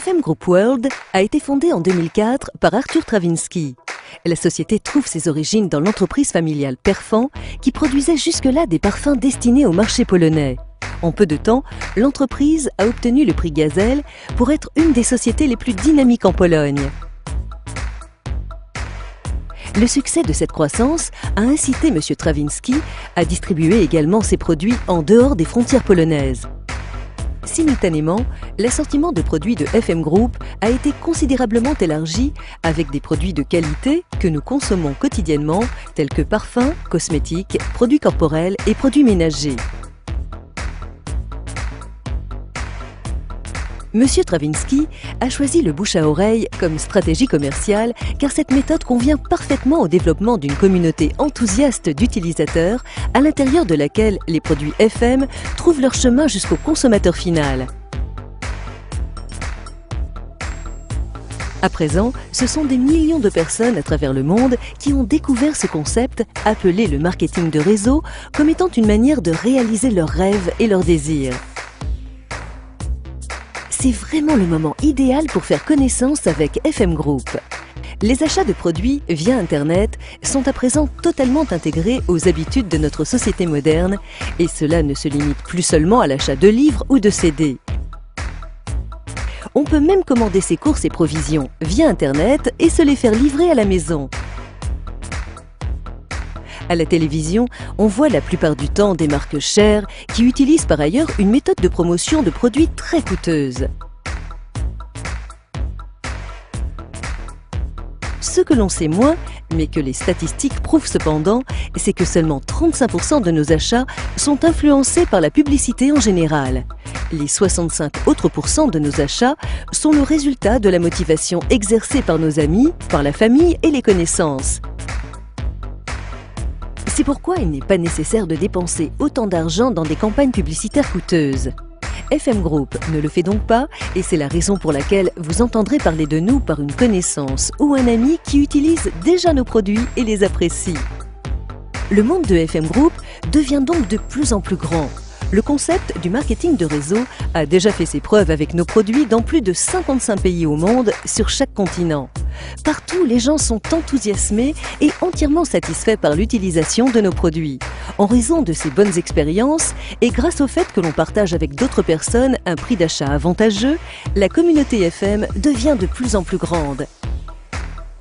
FM Group World a été fondée en 2004 par Arthur Trawiński. La société trouve ses origines dans l'entreprise familiale Perfan qui produisait jusque-là des parfums destinés au marché polonais. En peu de temps, l'entreprise a obtenu le prix Gazelle pour être une des sociétés les plus dynamiques en Pologne. Le succès de cette croissance a incité M. Trawiński à distribuer également ses produits en dehors des frontières polonaises. Simultanément, l'assortiment de produits de FM Group a été considérablement élargi avec des produits de qualité que nous consommons quotidiennement tels que parfums, cosmétiques, produits corporels et produits ménagers. Monsieur Trawiński a choisi le bouche à oreille comme stratégie commerciale car cette méthode convient parfaitement au développement d'une communauté enthousiaste d'utilisateurs à l'intérieur de laquelle les produits FM trouvent leur chemin jusqu'au consommateur final. À présent, ce sont des millions de personnes à travers le monde qui ont découvert ce concept appelé le marketing de réseau comme étant une manière de réaliser leurs rêves et leurs désirs. C'est vraiment le moment idéal pour faire connaissance avec FM Group. Les achats de produits via Internet sont à présent totalement intégrés aux habitudes de notre société moderne et cela ne se limite plus seulement à l'achat de livres ou de CD. On peut même commander ses courses et provisions via Internet et se les faire livrer à la maison. À la télévision, on voit la plupart du temps des marques chères qui utilisent par ailleurs une méthode de promotion de produits très coûteuse. Ce que l'on sait moins, mais que les statistiques prouvent cependant, c'est que seulement 35% de nos achats sont influencés par la publicité en général. Les 65 autres pourcents de nos achats sont le résultat de la motivation exercée par nos amis, par la famille et les connaissances. C'est pourquoi il n'est pas nécessaire de dépenser autant d'argent dans des campagnes publicitaires coûteuses. FM Group ne le fait donc pas et c'est la raison pour laquelle vous entendrez parler de nous par une connaissance ou un ami qui utilise déjà nos produits et les apprécie. Le monde de FM Group devient donc de plus en plus grand. Le concept du marketing de réseau a déjà fait ses preuves avec nos produits dans plus de 55 pays au monde, sur chaque continent. Partout, les gens sont enthousiasmés et entièrement satisfaits par l'utilisation de nos produits. En raison de ces bonnes expériences et grâce au fait que l'on partage avec d'autres personnes un prix d'achat avantageux, la communauté FM devient de plus en plus grande.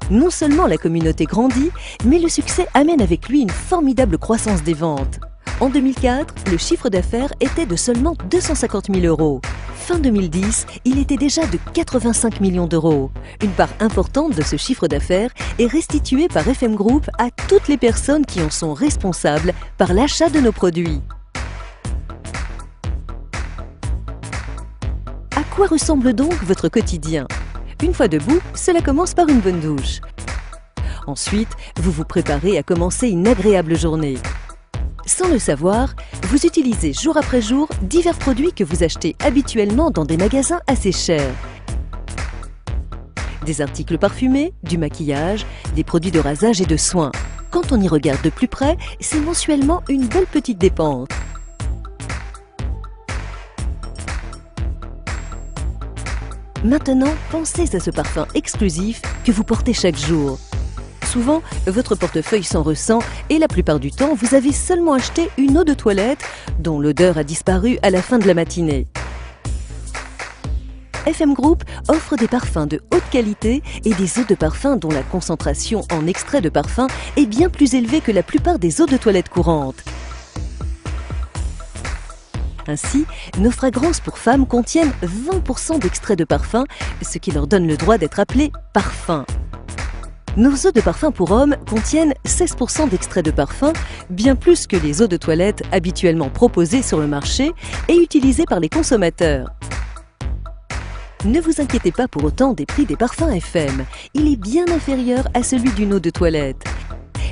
Non seulement la communauté grandit, mais le succès amène avec lui une formidable croissance des ventes. En 2004, le chiffre d'affaires était de seulement 250 000 €. Fin 2010, il était déjà de 85 millions d'euros. Une part importante de ce chiffre d'affaires est restituée par FM Group à toutes les personnes qui en sont responsables par l'achat de nos produits. À quoi ressemble donc votre quotidien? Une fois debout, cela commence par une bonne douche. Ensuite, vous vous préparez à commencer une agréable journée. Sans le savoir, vous utilisez jour après jour divers produits que vous achetez habituellement dans des magasins assez chers. Des articles parfumés, du maquillage, des produits de rasage et de soins. Quand on y regarde de plus près, c'est mensuellement une belle petite dépense. Maintenant, pensez à ce parfum exclusif que vous portez chaque jour. Souvent, votre portefeuille s'en ressent et la plupart du temps, vous avez seulement acheté une eau de toilette dont l'odeur a disparu à la fin de la matinée. FM Group offre des parfums de haute qualité et des eaux de parfum dont la concentration en extrait de parfum est bien plus élevée que la plupart des eaux de toilette courantes. Ainsi, nos fragrances pour femmes contiennent 20% d'extrait de parfum, ce qui leur donne le droit d'être appelées parfums. Nos eaux de parfum pour hommes contiennent 16% d'extrait de parfum, bien plus que les eaux de toilette habituellement proposées sur le marché et utilisées par les consommateurs. Ne vous inquiétez pas pour autant des prix des parfums FM. Il est bien inférieur à celui d'une eau de toilette.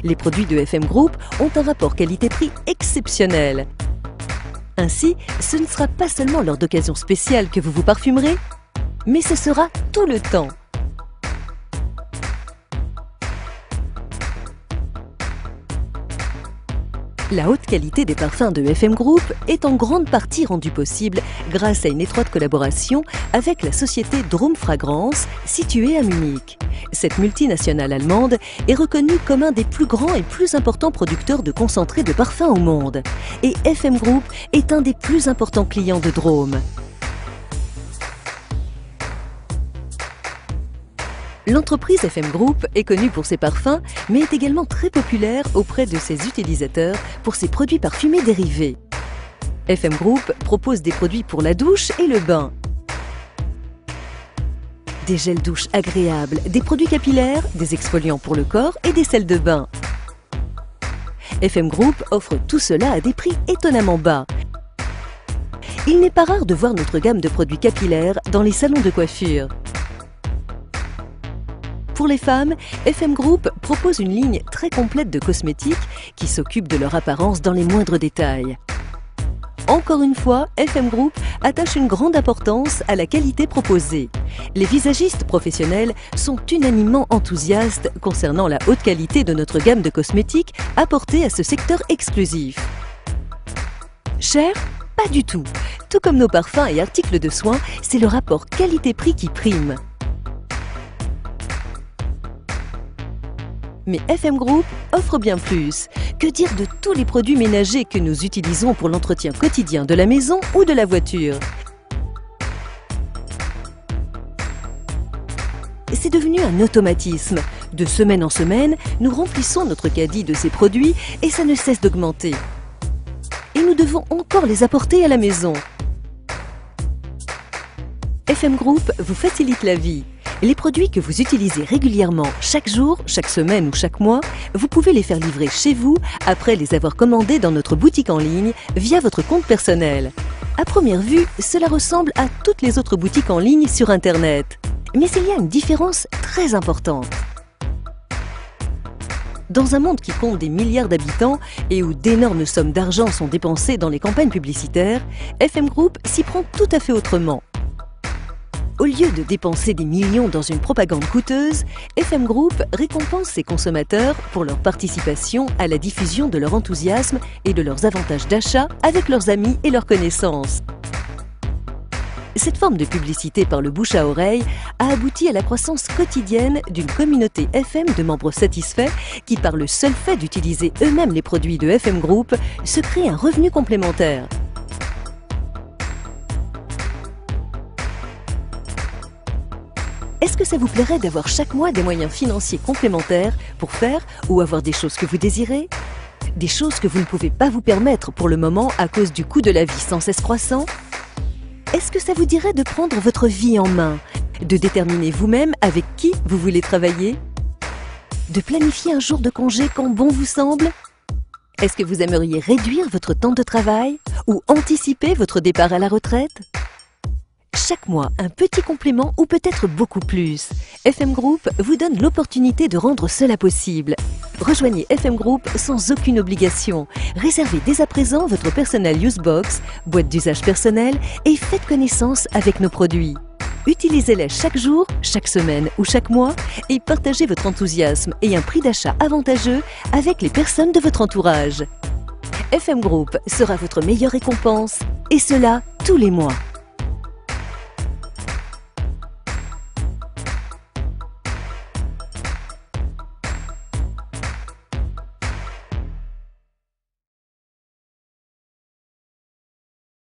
Les produits de FM Group ont un rapport qualité-prix exceptionnel. Ainsi, ce ne sera pas seulement lors d'occasions spéciales que vous vous parfumerez, mais ce sera tout le temps. La haute qualité des parfums de FM Group est en grande partie rendue possible grâce à une étroite collaboration avec la société Drum Fragrance, située à Munich. Cette multinationale allemande est reconnue comme un des plus grands et plus importants producteurs de concentrés de parfums au monde. Et FM Group est un des plus importants clients de Drum. L'entreprise FM Group est connue pour ses parfums, mais est également très populaire auprès de ses utilisateurs pour ses produits parfumés dérivés. FM Group propose des produits pour la douche et le bain. Des gels douche agréables, des produits capillaires, des exfoliants pour le corps et des sels de bain. FM Group offre tout cela à des prix étonnamment bas. Il n'est pas rare de voir notre gamme de produits capillaires dans les salons de coiffure. Pour les femmes, FM Group propose une ligne très complète de cosmétiques qui s'occupent de leur apparence dans les moindres détails. Encore une fois, FM Group attache une grande importance à la qualité proposée. Les visagistes professionnels sont unanimement enthousiastes concernant la haute qualité de notre gamme de cosmétiques apportée à ce secteur exclusif. Cher ? Pas du tout. Tout comme nos parfums et articles de soins, c'est le rapport qualité-prix qui prime. Mais FM Group offre bien plus. Que dire de tous les produits ménagers que nous utilisons pour l'entretien quotidien de la maison ou de la voiture? C'est devenu un automatisme. De semaine en semaine, nous remplissons notre caddie de ces produits et ça ne cesse d'augmenter. Et nous devons encore les apporter à la maison. FM Group vous facilite la vie. Les produits que vous utilisez régulièrement, chaque jour, chaque semaine ou chaque mois, vous pouvez les faire livrer chez vous après les avoir commandés dans notre boutique en ligne via votre compte personnel. À première vue, cela ressemble à toutes les autres boutiques en ligne sur Internet. Mais il y a une différence très importante. Dans un monde qui compte des milliards d'habitants et où d'énormes sommes d'argent sont dépensées dans les campagnes publicitaires, FM Group s'y prend tout à fait autrement. Au lieu de dépenser des millions dans une propagande coûteuse, FM Group récompense ses consommateurs pour leur participation à la diffusion de leur enthousiasme et de leurs avantages d'achat avec leurs amis et leurs connaissances. Cette forme de publicité par le bouche à oreille a abouti à la croissance quotidienne d'une communauté FM de membres satisfaits qui, par le seul fait d'utiliser eux-mêmes les produits de FM Group, se créent un revenu complémentaire. Est-ce que ça vous plairait d'avoir chaque mois des moyens financiers complémentaires pour faire ou avoir des choses que vous désirez? Des choses que vous ne pouvez pas vous permettre pour le moment à cause du coût de la vie sans cesse croissant? Est-ce que ça vous dirait de prendre votre vie en main, de déterminer vous-même avec qui vous voulez travailler? De planifier un jour de congé quand bon vous semble? Est-ce que vous aimeriez réduire votre temps de travail ou anticiper votre départ à la retraite? Chaque mois, un petit complément ou peut-être beaucoup plus. FM Group vous donne l'opportunité de rendre cela possible. Rejoignez FM Group sans aucune obligation. Réservez dès à présent votre Personal Use Box, boîte d'usage personnel, et faites connaissance avec nos produits. Utilisez-les chaque jour, chaque semaine ou chaque mois et partagez votre enthousiasme et un prix d'achat avantageux avec les personnes de votre entourage. FM Group sera votre meilleure récompense, et cela tous les mois.